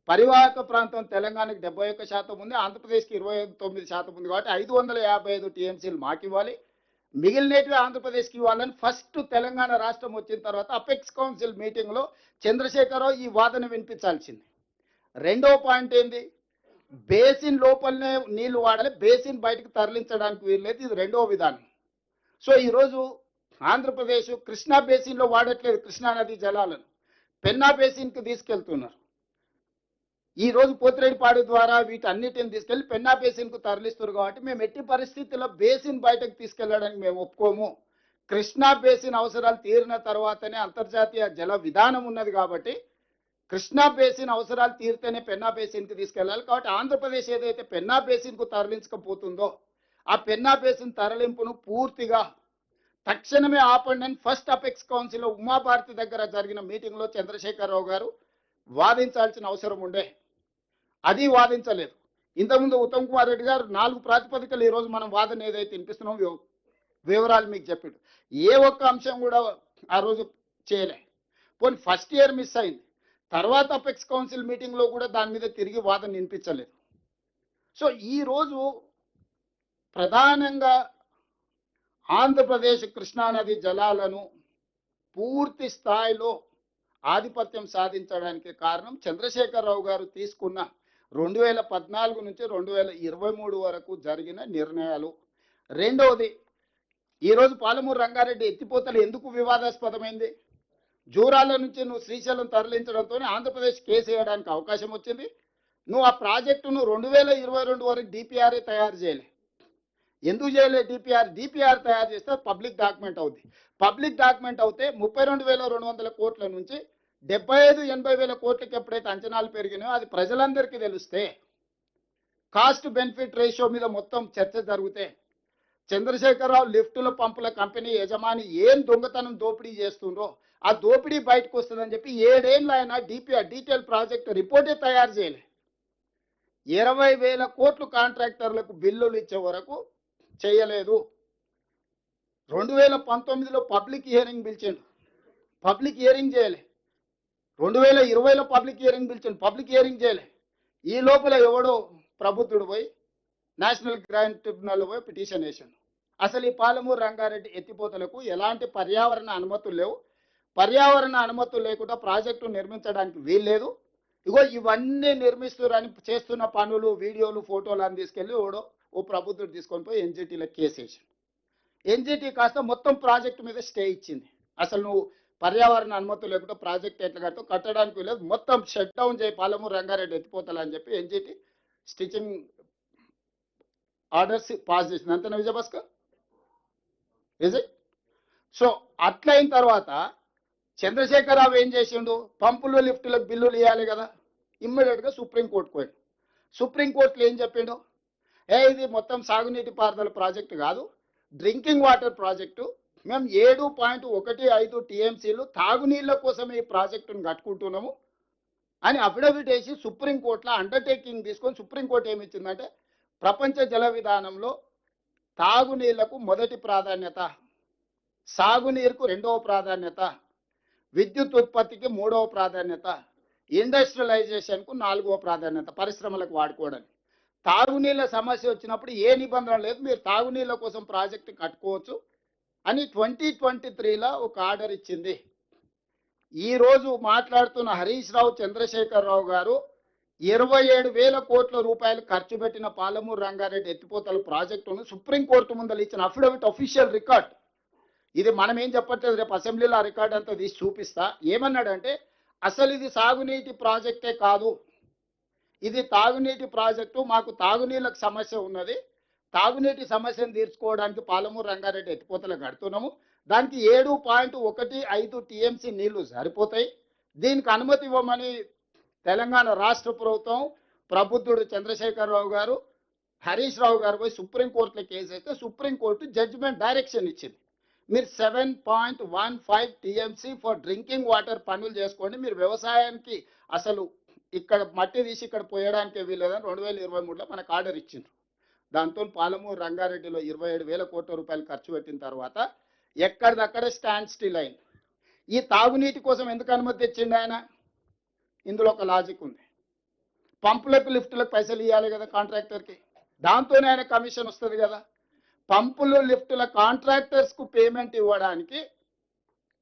పరివాహక ప్రాంతం తెలంగాణకి 71% ఉంది, ఆంధ్రప్రదేశ్కి 29% ఉంది కాబట్టి 555 టీఎంసీలు మాకు ఇవ్వాలి, మిగిలినవి ఆంధ్రప్రదేశ్కి ఇవ్వాలని ఫస్ట్ తెలంగాణ రాష్ట్రం వచ్చిన తర్వాత అపెక్స్ కౌన్సిల్ మీటింగ్లో చంద్రశేఖరరావు ఈ వాదన వినిపించాల్సింది. రెండో పాయింట్ ఏంది, బేసిన్ లోపలనే నీళ్లు వాడాలి, బేసిన్ బయటకు తరలించడానికి వీల్లేదు, ఇది రెండో విధానం. సో ఈరోజు ఆంధ్రప్రదేశ్ కృష్ణా బేసిన్లో వాడట్లేదు కృష్ణా నది జలాలను, పెన్నా బేసిన్కి తీసుకెళ్తున్నారు. ఈ రోజు పోతిరెడ్డిపాడు ద్వారా వీటన్నిటిని తీసుకెళ్లి పెన్నా బేసిన్కు తరలిస్తారు కాబట్టి మేము ఎట్టి పరిస్థితుల్లో బేసిన్ బయటకు తీసుకెళ్లడానికి మేము ఒప్పుకోము. కృష్ణా బేసిన్ అవసరాలు తీరిన తర్వాతనే అంతర్జాతీయ జల విధానం ఉన్నది కాబట్టి కృష్ణా బేసిన్ అవసరాలు తీరితేనే పెన్నా బేసిన్కి తీసుకెళ్ళాలి. కాబట్టి ఆంధ్రప్రదేశ్ ఏదైతే పెన్నా బేసిన్కు తరలించకపోతుందో ఆ పెన్నా బేసిన్ తరలింపును పూర్తిగా తక్షణమే ఆపండి అని ఫస్ట్ అపెక్స్ కౌన్సిల్లో ఉమాభారతి దగ్గర జరిగిన మీటింగ్లో చంద్రశేఖరరావు గారు వాదించాల్సిన అవసరం ఉండే. అది వాదించలేదు. ఇంతకుముందు ఉత్తమ్ కుమార్ రెడ్డి గారు 4 ప్రాతిపదికలు ఈరోజు మనం వాదన ఏదైతే వినిపిస్తున్నాం వివరాలు మీకు చెప్పిండు. ఏ ఒక్క అంశం కూడా ఆ రోజు చేయలే. పోనీ ఫస్ట్ ఇయర్ మిస్ అయింది. తర్వాత అపెక్స్ కౌన్సిల్ మీటింగ్లో కూడా దాని మీద తిరిగి వాదన వినిపించలేదు. సో ఈరోజు ప్రధానంగా ఆంధ్రప్రదేశ్ కృష్ణానది జలాలను పూర్తి స్థాయిలో ఆధిపత్యం సాధించడానికి కారణం చంద్రశేఖరరావు గారు తీసుకున్న 2014 నుంచి 2023 వరకు జరిగిన నిర్ణయాలు. రెండవది, ఈరోజు పాలమూరు రంగారెడ్డి ఎత్తిపోతలు ఎందుకు వివాదాస్పదమైంది? జూరాల నుంచి నువ్వు శ్రీశైలం తరలించడంతో ఆంధ్రప్రదేశ్ కేసు వేయడానికి అవకాశం వచ్చింది. నువ్వు ఆ ప్రాజెక్టును 2022 వరకు డిపిఆర్ఏ తయారు చేయలే. ఎందుకు చేయలే? డిపిఆర్ తయారు చేస్తే పబ్లిక్ డాక్యుమెంట్ అవుద్ది. పబ్లిక్ డాక్యుమెంట్ అవుతే 32,200 కోట్ల నుంచి 75,000-80,000 కోట్లకి ఎప్పుడైతే అంచనాలు పెరిగినాయో అది ప్రజలందరికీ తెలిస్తే, కాస్ట్ బెనిఫిట్ రేషియో మీద మొత్తం చర్చ జరిగితే, చంద్రశేఖరరావు లిఫ్టుల పంపుల కంపెనీ యజమాని ఏం దొంగతనం దోపిడీ చేస్తుండ్రో ఆ దోపిడీ బయటకు వస్తుందని చెప్పి 7 ఏళ్ళు ఆయన డీటెయిల్ ప్రాజెక్ట్ రిపోర్టే తయారు చేయలే. 20,000 కోట్లు కాంట్రాక్టర్లకు బిల్లులు ఇచ్చే వరకు చేయలేదు. 2019లో పబ్లిక్ హియరింగ్ పిలిచిండు, పబ్లిక్ హియరింగ్ చేయలే. 2020లో పబ్లిక్ హియరింగ్ పిలిచిండు, పబ్లిక్ హియరింగ్ చేయలే. ఈ లోపల ఎవడో ప్రబుద్ధుడు పోయి నేషనల్ గ్రాంట్ ట్రిబ్యునల్ పోయి పిటిషన్ వేసిండు. అసలు ఈ పాలమూరు రంగారెడ్డి ఎత్తిపోతలకు ఎలాంటి పర్యావరణ అనుమతులు లేవు. పర్యావరణ అనుమతులు లేకుండా ప్రాజెక్టు నిర్మించడానికి వీల్లేదు. ఇగో ఇవన్నీ నిర్మిస్తున్నారని చేస్తున్న పనులు, వీడియోలు, ఫోటోలు అని తీసుకెళ్ళి ఓ ప్రబుద్ధుడు తీసుకొని పోయి ఎన్జిటీలో కేసు వేసిండు. ఎన్జిటీ కాస్త మొత్తం ప్రాజెక్టు మీద స్టే ఇచ్చింది. అసలు నువ్వు పర్యావరణ అనుమతులు లేకుండా ప్రాజెక్ట్ ఎట్లా కడతావు, కట్టడానికి వీలేదు, మొత్తం షట్ డౌన్ చేయి పాలమూరు రంగారెడ్డి ఎత్తిపోతాలని చెప్పి ఎన్జిటీ స్టిచింగ్ ఆర్డర్స్ పాస్ చేసింది. అంతేనా విజయభాస్కర్? Is it? సో అట్లయిన తర్వాత చంద్రశేఖరరావు ఏం చేసిండు? పంపులు లిఫ్టులకు బిల్లులు ఇవ్వాలి కదా, ఇమ్మీడియట్గా సుప్రీంకోర్టుకు పోయాడు. సుప్రీంకోర్టులో ఏం చెప్పిండు? ఇది మొత్తం సాగునీటి పారుదల ప్రాజెక్టు కాదు, డ్రింకింగ్ వాటర్ ప్రాజెక్టు. మేము 7.15 టీఎంసీలు తాగునీళ్ళ కోసమే ఈ ప్రాజెక్టును కట్టుకుంటున్నాము అని అఫిడవిట్ వేసి సుప్రీంకోర్టులో అండర్టేకింగ్ తీసుకొని సుప్రీంకోర్టు ఏమి ఇచ్చిందంటే, ప్రపంచ జల విధానంలో తాగునీళ్లకు మొదటి ప్రాధాన్యత, సాగునీరుకు 2వ ప్రాధాన్యత, విద్యుత్ ఉత్పత్తికి 3వ ప్రాధాన్యత, ఇండస్ట్రియలైజేషన్కు 4వ ప్రాధాన్యత, పరిశ్రమలకు వాడుకోవడానికి. తాగునీళ్ళ సమస్య వచ్చినప్పుడు ఏ నిబంధన లేదు, మీరు తాగునీళ్ళ కోసం ప్రాజెక్టు కట్టుకోవచ్చు అని 2023లో ఒక ఆర్డర్ ఇచ్చింది. ఈరోజు మాట్లాడుతున్న హరీష్ రావు, చంద్రశేఖరరావు గారు 27,000 కోట్ల రూపాయలు ఖర్చు పెట్టిన పాలమూరు రంగారెడ్డి ఎత్తిపోతల ప్రాజెక్టును సుప్రీంకోర్టు ముందర ఇచ్చిన అఫిడవిట్ అఫీషియల్ రికార్డ్. ఇది మనం ఏం చెప్పట్లేదు, రేపు అసెంబ్లీలో ఆ రికార్డ్ అంతా తీసి చూపిస్తా. ఏమన్నాడంటే, అసలు ఇది సాగునీటి ప్రాజెక్టే కాదు, ఇది తాగునీటి ప్రాజెక్టు. మాకు తాగునీళ్ళకు సమస్య ఉన్నది, తాగునీటి సమస్యను తీర్చుకోవడానికి పాలమూరు రంగారెడ్డి ఎత్తిపోతలు కడుతున్నాము. దానికి 7.15 టీఎంసీ నీళ్లు సరిపోతాయి. దీనికి అనుమతి ఇవ్వమని తెలంగాణ రాష్ట్ర ప్రభుత్వం, ప్రబుద్ధుడు చంద్రశేఖరరావు గారు, హరీష్ రావు గారు పోయి సుప్రీంకోర్టులో కేసు వేస్తే సుప్రీంకోర్టు జడ్జిమెంట్ డైరెక్షన్ ఇచ్చింది. మీరు 7.15 టీఎంసీ ఫర్ డ్రింకింగ్ వాటర్ పనులు చేసుకోండి, మీరు వ్యవసాయానికి అసలు ఇక్కడ మట్టి తీసి ఇక్కడ పోయడానికి వీలేదని 2023లో మనకు ఆర్డర్ ఇచ్చిండ్రు. దాంతో పాలమూరు రంగారెడ్డిలో 27,000 కోట్ల రూపాయలు ఖర్చు పెట్టిన తర్వాత ఎక్కడిదక్కడే స్టాండ్ స్టిల్ అయింది. ఈ తాగునీటి కోసం ఎందుకు అనుమతి తెచ్చిండు ఆయన? ఇందులో ఒక లాజిక్ ఉంది. పంపులకు లిఫ్టులకు పైసలు ఇవ్వాలి కదా కాంట్రాక్టర్కి, దాంతోనే ఆయన కమిషన్ వస్తుంది కదా. పంపులు లిఫ్టుల కాంట్రాక్టర్స్కు పేమెంట్ ఇవ్వడానికి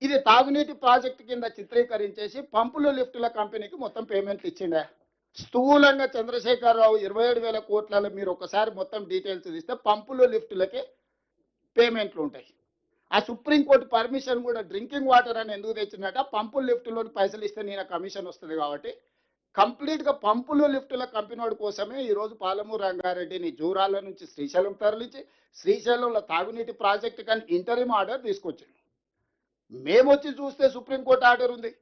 ఇది తాగునీటి ప్రాజెక్టు కింద చిత్రీకరించేసి పంపులు లిఫ్టుల కంపెనీకి మొత్తం పేమెంట్లు ఇచ్చిండే. స్థూలంగా చంద్రశేఖరరావు 27,000 కోట్లలో మీరు ఒకసారి మొత్తం డీటెయిల్స్ తీస్తే పంపులు లిఫ్టులకే పేమెంట్లు ఉంటాయి. ఆ సుప్రీంకోర్టు పర్మిషన్ కూడా డ్రింకింగ్ వాటర్ అని ఎందుకు తెచ్చిందట, పంపులు లిఫ్టులోకి పైసలు ఇస్తే నేను కమిషన్ వస్తుంది కాబట్టి కంప్లీట్గా పంపులు లిఫ్టుల కంపెనీవాడి కోసమే ఈరోజు పాలమూరు రంగారెడ్డిని జూరాల నుంచి శ్రీశైలం తరలించి శ్రీశైలంలో తాగునీటి ప్రాజెక్టు కానీ ఇంటరిం ఆర్డర్ తీసుకొచ్చింది. మేము వచ్చి చూస్తే సుప్రీంకోర్టు ఆర్డర్ ఉంది.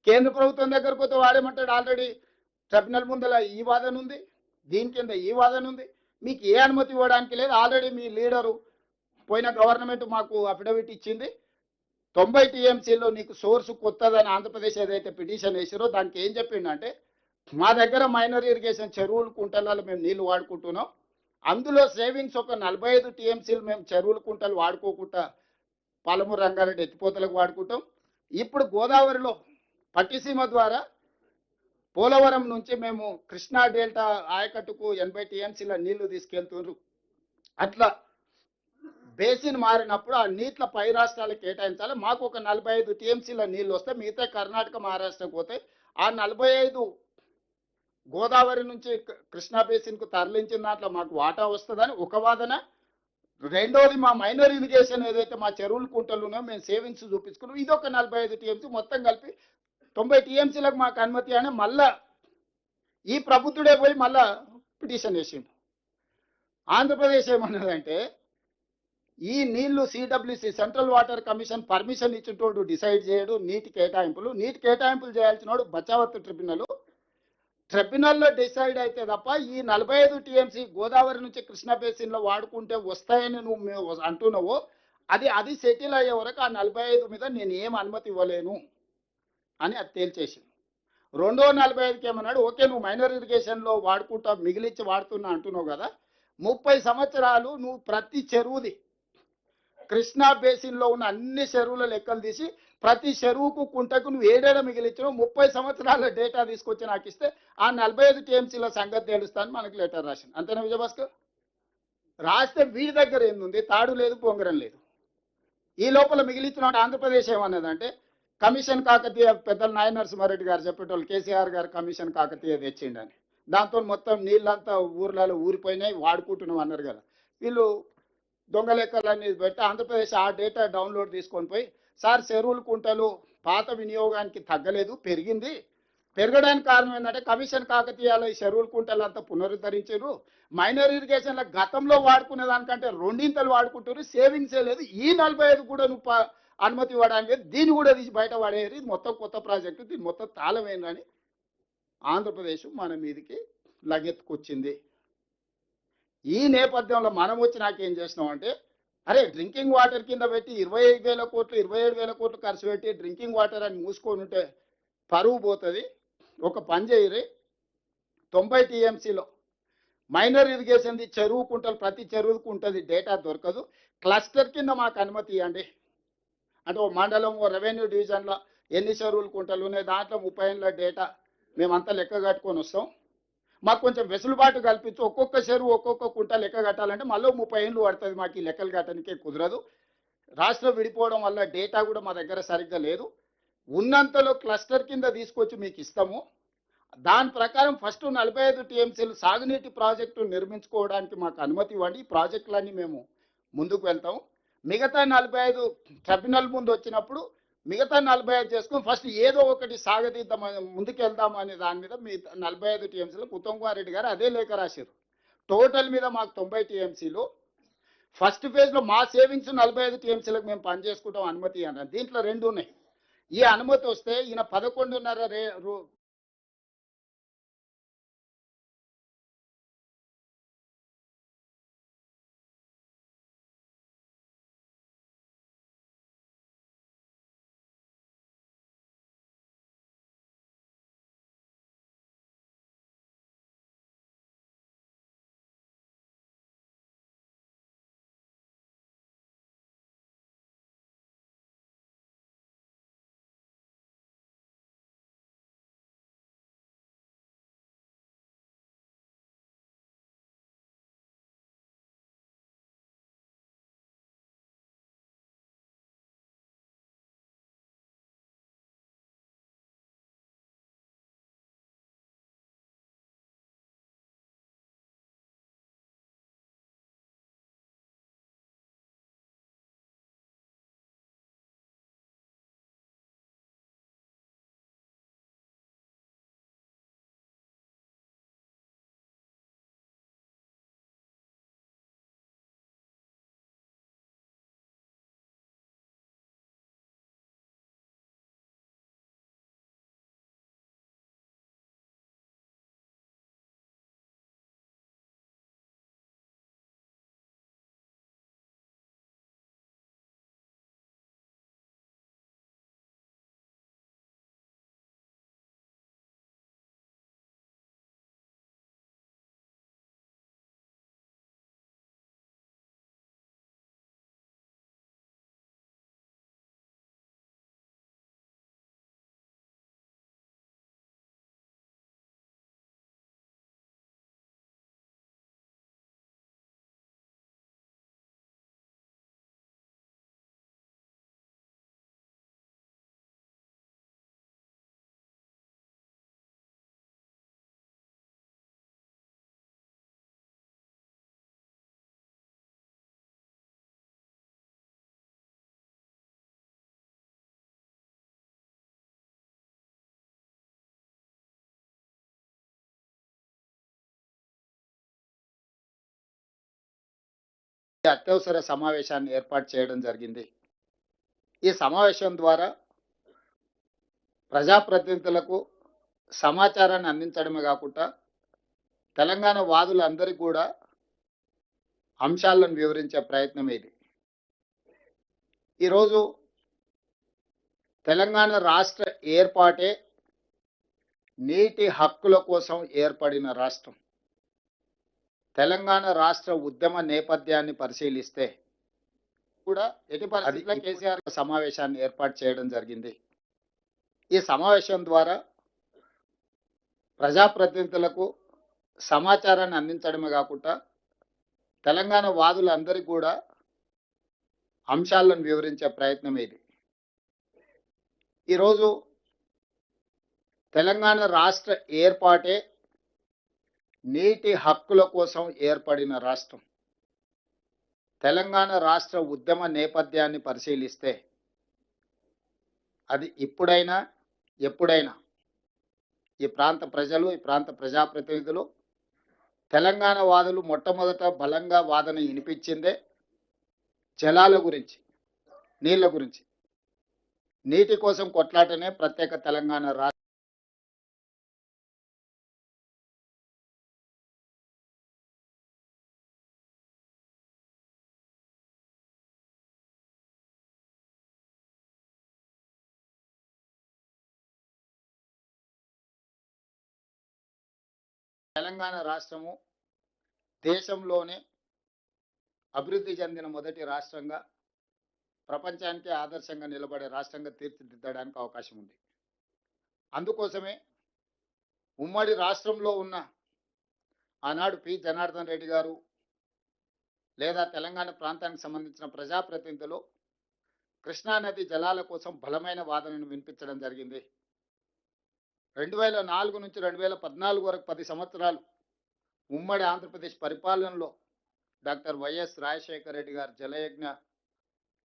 కేంద్ర ప్రభుత్వం దగ్గరకు పోతే వాడేమంటాడు, ఆల్రెడీ ట్రిబ్యునల్ ముందల ఈ వాదన ఉంది, దీని కింద ఈ వాదన ఉంది, మీకు ఏ అనుమతి ఇవ్వడానికి లేదు. ఆల్రెడీ మీ లీడరు పోయిన గవర్నమెంట్ మాకు అఫిడవిట్ ఇచ్చింది, 90 టీఎంసీలో నీకు సోర్సు కొత్తదని ఆంధ్రప్రదేశ్ ఏదైతే పిటిషన్ వేసారో దానికి ఏం చెప్పిండంటే, మా దగ్గర మైనర్ ఇరిగేషన్ చెరువులు కుంటలలో మేము నీళ్లు వాడుకుంటున్నాం, అందులో సేవింగ్స్ ఒక 45 టీఎంసీలు మేము చెరువులు కుంటలు వాడుకోకుండా పాలమూరు రంగారెడ్డి ఎత్తిపోతలకు వాడుకుంటాం. ఇప్పుడు గోదావరిలో పట్టిసీమ ద్వారా పోలవరం నుంచి మేము కృష్ణా డెల్టా ఆయకట్టుకు 80 టీఎంసీల నీళ్లు తీసుకెళ్తున్నారు. అట్లా బేసిన్ మారినప్పుడు ఆ నీటిల పై రాష్ట్రాలకు కేటాయించాలి. మాకు ఒక 45 టీఎంసీల నీళ్లు వస్తే మిగతా కర్ణాటక మహారాష్ట్రకు పోతే ఆ 45 గోదావరి నుంచి కృష్ణా బేసిన్కు తరలించిన దాంట్లో మాకు వాటా వస్తుందని ఒక వాదన. రెండోది, మా మైనర్ ఇరిగేషన్ ఏదైతే మా చెరువులు కుంటలు ఉన్నాయో మేము సేవింగ్స్ చూపించుకున్నాం, ఇది ఒక 45 టీఎంసీ, మొత్తం కలిపి 90 టీఎంసీలకు మాకు అనుమతి అని మళ్ళా ఈ ప్రభుత్వుడే పోయి మళ్ళా పిటిషన్ వేసిండు. ఆంధ్రప్రదేశ్ ఏమన్నదంటే, ఈ నీళ్లు CWC central water commission permission ఇచ్చేటోడు డిసైడ్ చేయడు నీటి కేటాయింపులు చేయాల్సినోడు బచావత్ ట్రిబ్యునల్లో డిసైడ్ అయితే తప్ప ఈ 45 టీఎంసీ గోదావరి నుంచి కృష్ణా బేసిన్లో వాడుకుంటే వస్తాయని నువ్వు అంటున్నావో అది సెటిల్ అయ్యే వరకు ఆ 45 మీద నేను ఏం అనుమతి ఇవ్వలేను అని అది తేల్చేసింది. రెండో 45కి ఏమన్నాడు, ఓకే నువ్వు మైనర్ ఇరిగేషన్లో వాడుకుంటా మిగిలిచ్చి వాడుతున్నా అంటున్నావు కదా, 30 సంవత్సరాలు నువ్వు ప్రతి చెరువుది కృష్ణా బేసిన్లో ఉన్న అన్ని చెరువుల లెక్కలు తీసి ప్రతి చెరువుకు కుంటకు నువ్వు ఏడేడ మిగిలిచ్చినావు 30 సంవత్సరాల డేటా తీసుకొచ్చి నాకు ఇస్తే ఆ 45 టీఎంసీల సంగతి తెలుస్తాను మనకు లెటర్ రాసింది. అంతేనా విజయభాస్కర్? రాస్తే వీడి దగ్గర ఏంది, తాడు లేదు పొంగరం లేదు. ఈ లోపల మిగిలిచ్చిన ఆంధ్రప్రదేశ్ ఏమన్నదంటే, కమిషన్ కాకతీయ పెద్దల నాయన నరసింహారెడ్డి గారు చెప్పేటోళ్ళు కేసీఆర్ గారు కమిషన్ కాకతీయ తెచ్చిండని, దాంతో మొత్తం నీళ్ళంతా ఊర్లలో ఊరిపోయినాయి వాడుకుంటున్నాం అన్నారు కదా. వీళ్ళు దొంగ లెక్కలన్నీ పెట్టి ఆంధ్రప్రదేశ్ ఆ డేటా డౌన్లోడ్ తీసుకొని పోయి, సార్ చెరువులు కుంటలు పాత వినియోగానికి తగ్గలేదు, పెరిగింది, పెరగడానికి కారణం ఏంటంటే కమిషన్ కాకతీయాల ఈ చెరువులు కుంటలు అంతా పునరుద్ధరించారు, మైనర్ ఇరిగేషన్ల గతంలో వాడుకునే దానికంటే రెండింతలు వాడుకుంటారు, సేవింగ్సే లేదు, ఈ 45 కూడా నువ్వు అనుమతి ఇవ్వడానికి దీన్ని కూడా తీసి బయట పడేది, మొత్తం కొత్త ప్రాజెక్టు, దీన్ని మొత్తం తాళమేనని ఆంధ్రప్రదేశ్ మన మీదకి లగెత్తుకొచ్చింది. ఈ నేపథ్యంలో మనం వచ్చి నాకేం చేసినాం అంటే, అరే డ్రింకింగ్ వాటర్ కింద పెట్టి 25,000 కోట్లు 27,000 కోట్లు ఖర్చు పెట్టి డ్రింకింగ్ వాటర్ అని మూసుకొని ఉంటే పరువు పోతుంది. ఒక పని చేయరు, 90 టీఎంసీలో మైనర్ ఇరిగేషన్ది చెరువు కుంటలు ప్రతి చెరువుకు ఉంటుంది, డేటా దొరకదు, క్లస్టర్ కింద మాకు అనుమతి ఇవ్వండి అంటే ఓ మండలం ఓ రెవెన్యూ డివిజన్లో ఎన్ని చెరువులు కుంటలు ఉన్నాయి దాంట్లో 30 ఏళ్ళ డేటా మేమంతా లెక్క కట్టుకొని వస్తాం, మాకు కొంచెం వెసులుబాటు కల్పించు, ఒక్కొక్క చెరువు ఒక్కొక్క కుంట లెక్క కట్టాలంటే మళ్ళీ 30 ఏళ్ళు పడుతుంది, మాకు ఈ లెక్కలు కట్టడానికే కుదరదు, రాష్ట్రం విడిపోవడం వల్ల డేటా కూడా మా దగ్గర సరిగ్గా లేదు, ఉన్నంతలో క్లస్టర్ కింద తీసుకొచ్చి మీకు ఇస్తాము, దాని ప్రకారం ఫస్ట్ 45 టీఎంసీలు సాగునీటి ప్రాజెక్టు నిర్మించుకోవడానికి మాకు అనుమతి ఇవ్వండి, ఈ ప్రాజెక్టులన్నీ మేము ముందుకు వెళ్తాం, మిగతా 45 ట్రిబ్యునల్ ముందు వచ్చినప్పుడు మిగతా 45 చేసుకుని ఫస్ట్ ఏదో ఒకటి సాగదీద్దామని ముందుకు వెళ్దాం అనే దాని మీద మీ 45 టీఎంసీలకు ఉత్తమ్ కుమార్ రెడ్డి గారు అదే లేఖ రాశారు. టోటల్ మీద మాకు 90 టీఎంసీలు, ఫస్ట్ ఫేజ్లో మా సేవింగ్స్ 45 టీఎంసీలకు మేము పనిచేసుకుంటాం అనుమతి అన్నారు. దీంట్లో రెండు ఉన్నాయి. ఈ అనుమతి వస్తే ఈయన 11.5 ఈ అత్యవసర సమావేశాన్ని ఏర్పాటు చేయడం జరిగింది. ఈ సమావేశం ద్వారా ప్రజాప్రతినిధులకు సమాచారాన్ని అందించడమే కాకుండా తెలంగాణ వాదులందరికీ కూడా అంశాలను వివరించే ప్రయత్నం ఇది. ఈరోజు తెలంగాణ రాష్ట్ర ఏర్పాటే నీటి హక్కుల కోసం ఏర్పడిన రాష్ట్రం. తెలంగాణ రాష్ట్ర ఉద్యమ నేపథ్యాన్ని పరిశీలిస్తే కూడా ఎట్టి పరిస్థితుల్లో కేసీఆర్ సమావేశాన్ని ఏర్పాటు చేయడం జరిగింది. ఈ సమావేశం ద్వారా ప్రజాప్రతినిధులకు సమాచారాన్ని అందించడమే కాకుండా తెలంగాణ వాదులందరికీ కూడా అంశాలను వివరించే ప్రయత్నం ఇది. ఈరోజు తెలంగాణ రాష్ట్ర ఏర్పాటే నీటి హక్కుల కోసం ఏర్పడిన రాష్ట్రం. తెలంగాణ రాష్ట్ర ఉద్యమ నేపథ్యాన్ని పరిశీలిస్తే అది ఇప్పుడైనా ఎప్పుడైనా ఈ ప్రాంత ప్రజలు, ఈ ప్రాంత ప్రజాప్రతినిధులు, తెలంగాణ వాదులు మొట్టమొదట బలంగా వాదన వినిపించిందే జలాల గురించి, నీళ్ల గురించి. నీటి కోసం కొట్లాటనే ప్రత్యేక తెలంగాణ రాష్ట్ర తెలంగాణ రాష్ట్రము దేశంలోనే అభివృద్ధి చెందిన మొదటి రాష్ట్రంగా, ప్రపంచానికి ఆదర్శంగా నిలబడే రాష్ట్రంగా తీర్చిదిద్దడానికి అవకాశం ఉంది. అందుకోసమే ఉమ్మడి రాష్ట్రంలో ఉన్న ఆనాడు పి జనార్దన్ రెడ్డి గారు లేదా తెలంగాణ ప్రాంతానికి సంబంధించిన ప్రజాప్రతినిధులు కృష్ణానది జలాల కోసం బలమైన వాదనను వినిపించడం జరిగింది. 2004 నుంచి 2014 వరకు 10 సంవత్సరాలు ఉమ్మడి ఆంధ్రప్రదేశ్ పరిపాలనలో డాక్టర్ వైఎస్ రాజశేఖర రెడ్డి గారు జలయజ్ఞ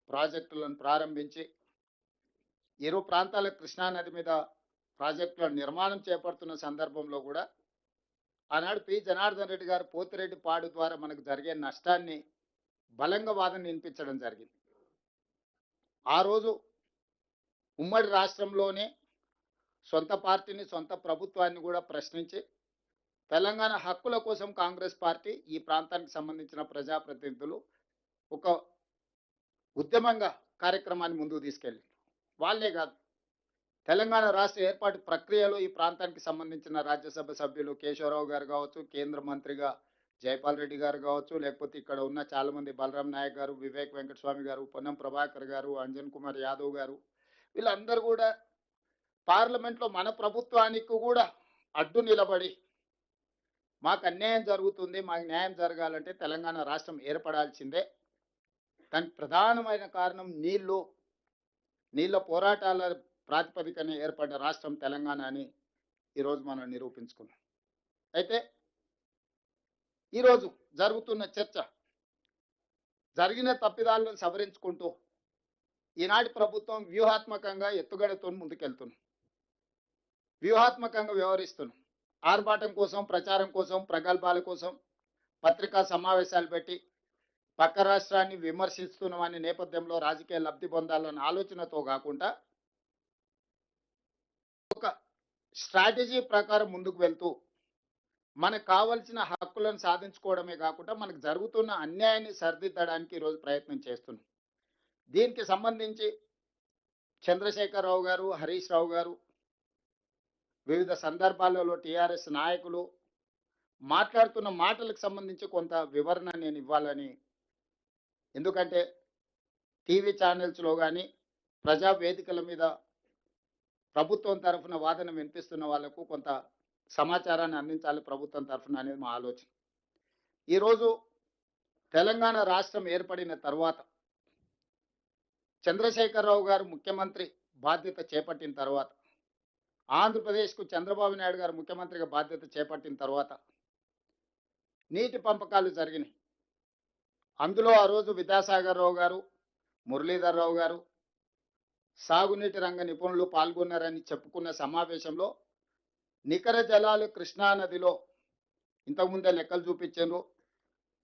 ప్రాజెక్టులను ప్రారంభించి ఇరు ప్రాంతాల కృష్ణానది మీద ప్రాజెక్టుల నిర్మాణం చేపడుతున్న సందర్భంలో కూడా ఆనాడు పి జనార్దన్ రెడ్డి గారు పోతిరెడ్డి పాడు ద్వారా మనకు జరిగే నష్టాన్ని బలంగా వాదన వినిపించడం జరిగింది. ఆ రోజు ఉమ్మడి రాష్ట్రంలోనే సొంత పార్టీని, సొంత ప్రభుత్వాన్ని కూడా ప్రశ్నించి తెలంగాణ హక్కుల కోసం కాంగ్రెస్ పార్టీ, ఈ ప్రాంతానికి సంబంధించిన ప్రజాప్రతినిధులు ఒక ఉద్యమంగా కార్యక్రమాన్ని ముందుకు తీసుకెళ్ళి, వాళ్ళే కాదు తెలంగాణ రాష్ట్ర ఏర్పాటు ప్రక్రియలో ఈ ప్రాంతానికి సంబంధించిన రాజ్యసభ సభ్యులు కేశవరావు గారు కావచ్చు, కేంద్ర మంత్రిగా జైపాల్ రెడ్డి గారు కావచ్చు, లేకపోతే ఇక్కడ ఉన్న చాలామంది బలరాం నాయక్ గారు, వివేక్ వెంకటస్వామి గారు, పొన్నం ప్రభాకర్ గారు, అంజన్ కుమార్ యాదవ్ గారు, వీళ్ళందరూ కూడా పార్లమెంట్లో మన ప్రభుత్వానికి కూడా అడ్డు నిలబడి మాకు అన్యాయం జరుగుతుంది, మాకు న్యాయం జరగాలంటే తెలంగాణ రాష్ట్రం ఏర్పడాల్సిందే, దానికి ప్రధానమైన కారణం నీళ్ళ పోరాటాల ప్రాతిపదికన ఏర్పడ్డ రాష్ట్రం తెలంగాణ అని ఈరోజు మనం నిరూపించుకున్నాం. అయితే ఈరోజు జరుగుతున్న చర్చ జరిగిన తప్పిదాలను సవరించుకుంటూ ఈనాటి ప్రభుత్వం వ్యూహాత్మకంగా ఎత్తుగడతో ముందుకెళ్తున్నాం, వ్యూహాత్మకంగా వ్యవహరిస్తున్నాం. ఆర్భాటం కోసం, ప్రచారం కోసం, ప్రగల్భాల కోసం పత్రికా సమావేశాలు పెట్టి పక్క రాష్ట్రాన్ని విమర్శిస్తున్నామనే నేపథ్యంలో రాజకీయ లబ్ధి పొందాలన్న ఆలోచనతో కాకుండా ఒక స్ట్రాటజీ ప్రకారం ముందుకు వెళ్తూ మనకు కావలసిన హక్కులను సాధించుకోవడమే కాకుండా మనకు జరుగుతున్న అన్యాయాన్ని సరిదిద్దడానికి ఈరోజు ప్రయత్నం చేస్తున్నాం. దీనికి సంబంధించి చంద్రశేఖరరావు గారు, హరీష్ రావు గారు వివిధ సందర్భాలలో టీఆర్ఎస్ నాయకులు మాట్లాడుతున్న మాటలకు సంబంధించి కొంత వివరణ నేను ఇవ్వాలని, ఎందుకంటే టీవీ ఛానల్స్లో కానీ ప్రజా వేదికల మీద ప్రభుత్వం తరఫున వాదన వినిపిస్తున్న వాళ్లకు కొంత సమాచారాన్ని అందించాలి ప్రభుత్వం తరఫున అనేది మా ఆలోచన. ఈరోజు తెలంగాణ రాష్ట్రం ఏర్పడిన తర్వాత చంద్రశేఖరరావు గారు ముఖ్యమంత్రి బాధ్యత చేపట్టిన తర్వాత, ఆంధ్రప్రదేశ్కు చంద్రబాబు నాయుడు గారు ముఖ్యమంత్రిగా బాధ్యత చేపట్టిన తర్వాత నీటి పంపకాలు జరిగినాయి. అందులో ఆ రోజు విద్యాసాగర్ రావు గారు, మురళీధర్ రావు గారు, సాగునీటి రంగ నిపుణులు పాల్గొన్నారని చెప్పుకున్న సమావేశంలో నికర జలాలు కృష్ణానదిలో ఇంతకుముందే లెక్కలు చూపించారు,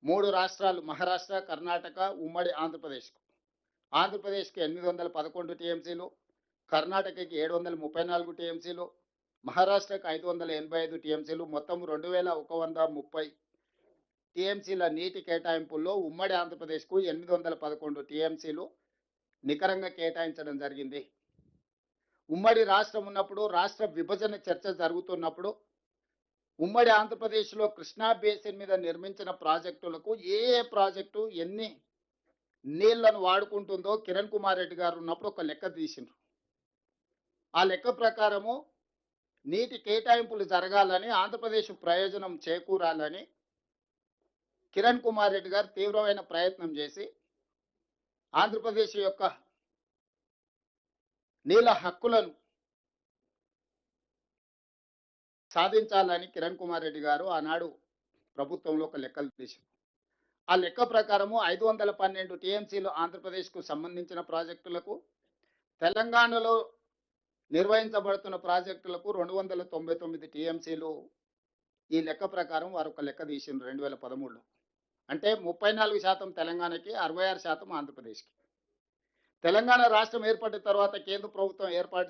3 రాష్ట్రాలు మహారాష్ట్ర, కర్ణాటక, ఉమ్మడి ఆంధ్రప్రదేశ్‌కు. ఆంధ్రప్రదేశ్‌కి 811 టీఎంసీలు, కర్ణాటకకి 734 టీఎంసీలు, మహారాష్ట్రకి 585 టీఎంసీలు, మొత్తం 2130 టీఎంసీల నీటి కేటాయింపుల్లో ఉమ్మడి ఆంధ్రప్రదేశ్‌కు 811 టీఎంసీలు నికరంగా కేటాయించడం జరిగింది. ఉమ్మడి రాష్ట్రం ఉన్నప్పుడు, రాష్ట్ర విభజన చర్చ జరుగుతున్నప్పుడు ఉమ్మడి ఆంధ్రప్రదేశ్‌లో కృష్ణా బేసిన్ మీద నిర్మించిన ప్రాజెక్టులకు ఏ ప్రాజెక్టు ఎన్ని నీళ్లను వాడుకుంటుందో కిరణ్ కుమార్ రెడ్డి గారు ఉన్నప్పుడు ఒక లెక్క తీసిండ్రు. ఆ లెక్క ప్రకారము నీటి కేటాయింపులు జరగాలని, ఆంధ్రప్రదేశ్ ప్రయోజనం చేకూరాలని కిరణ్ కుమార్ రెడ్డి గారు తీవ్రమైన ప్రయత్నం చేసి ఆంధ్రప్రదేశ్ యొక్క నీళ్ళ హక్కులను సాధించాలని కిరణ్ కుమార్ రెడ్డి గారు ఆనాడు ప్రభుత్వంలో ఒక లెక్కలు తీశారు. ఆ లెక్క ప్రకారము 512 టీఎంసీలు ఆంధ్రప్రదేశ్‌కు సంబంధించిన ప్రాజెక్టులకు, తెలంగాణలో నిర్వహించబడుతున్న ప్రాజెక్టులకు 299 టీఎంసీలు ఈ లెక్క ప్రకారం వారు ఒక లెక్క తీసిండ్రు 2013లో. అంటే 34% తెలంగాణకి, 66% ఆంధ్రప్రదేశ్‌కి. తెలంగాణ రాష్ట్రం ఏర్పడిన తర్వాత కేంద్ర ప్రభుత్వం ఏర్పాటు